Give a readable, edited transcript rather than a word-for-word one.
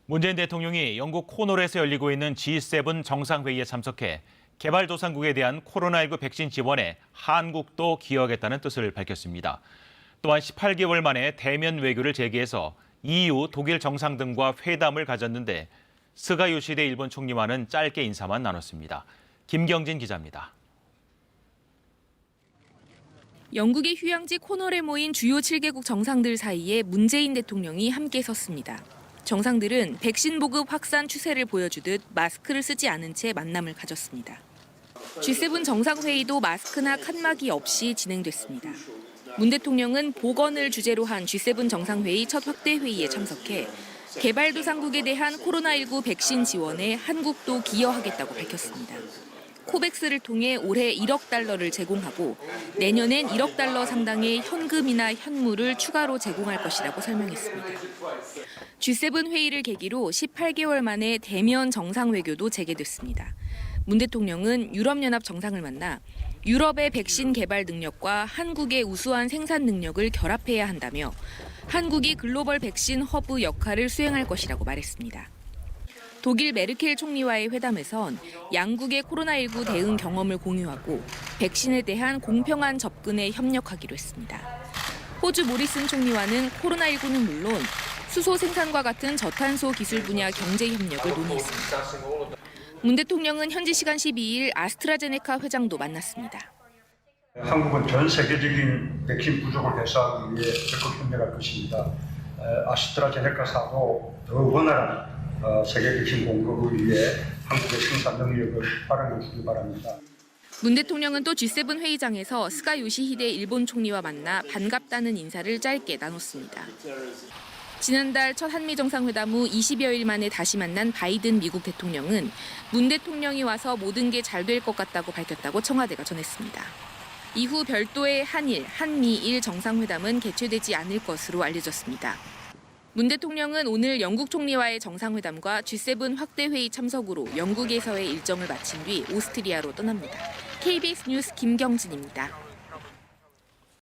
문재인 대통령이 영국 코널에서 열리고 있는 G7 정상회의에 참석해 개발도상국에 대한 코로나19 백신 지원에 한국도 기여하겠다는 뜻을 밝혔습니다. 또한 18개월 만에 대면 외교를 재개해서 EU, 독일 정상 등과 회담을 가졌는데 스가 요시히데 일본 총리와는 짧게 인사만 나눴습니다. 김경진 기자입니다. 영국의 휴양지 코널에 모인 주요 7개국 정상들 사이에 문재인 대통령이 함께 섰습니다. 정상들은 백신 보급 확산 추세를 보여주듯 마스크를 쓰지 않은 채 만남을 가졌습니다. G7 정상회의도 마스크나 칸막이 없이 진행됐습니다. 문 대통령은 보건을 주제로 한 G7 정상회의 첫 확대회의에 참석해 개발도상국에 대한 코로나19 백신 지원에 한국도 기여하겠다고 밝혔습니다. 코백스를 통해 올해 1억 달러를 제공하고 내년엔 1억 달러 상당의 현금이나 현물을 추가로 제공할 것이라고 설명했습니다. G7 회의를 계기로 18개월 만에 대면 정상외교도 재개됐습니다. 문 대통령은 유럽연합 정상을 만나 유럽의 백신 개발 능력과 한국의 우수한 생산 능력을 결합해야 한다며 한국이 글로벌 백신 허브 역할을 수행할 것이라고 말했습니다. 독일 메르켈 총리와의 회담에선 양국의 코로나19 대응 경험을 공유하고 백신에 대한 공평한 접근에 협력하기로 했습니다. 호주 모리슨 총리와는 코로나19는 물론 수소 생산과 같은 저탄소 기술 분야 경제 협력을 논의했습니다. 문 대통령은 현지 시간 12일 아스트라제네카 회장도 만났습니다. 한국은 전 세계적인 백신 부족을 해소하기 위해 적극 협력할 것입니다. 아스트라제네카사도 더 원활한 세계 백신 공급을 위해 한국의 생산 능력을 발휘해 주기 바랍니다. 문 대통령은 또 G7 회의장에서 스가 요시히데 일본 총리와 만나 반갑다는 인사를 짧게 나눴습니다. 지난달 첫 한미 정상회담 후 20여일 만에 다시 만난 바이든 미국 대통령은 문 대통령이 와서 모든 게 잘 될 것 같다고 밝혔다고 청와대가 전했습니다. 이후 별도의 한일, 한미일 정상회담은 개최되지 않을 것으로 알려졌습니다. 문 대통령은 오늘 영국 총리와의 정상회담과 G7 확대회의 참석으로 영국에서의 일정을 마친 뒤 오스트리아로 떠납니다. KBS 뉴스 김경진입니다.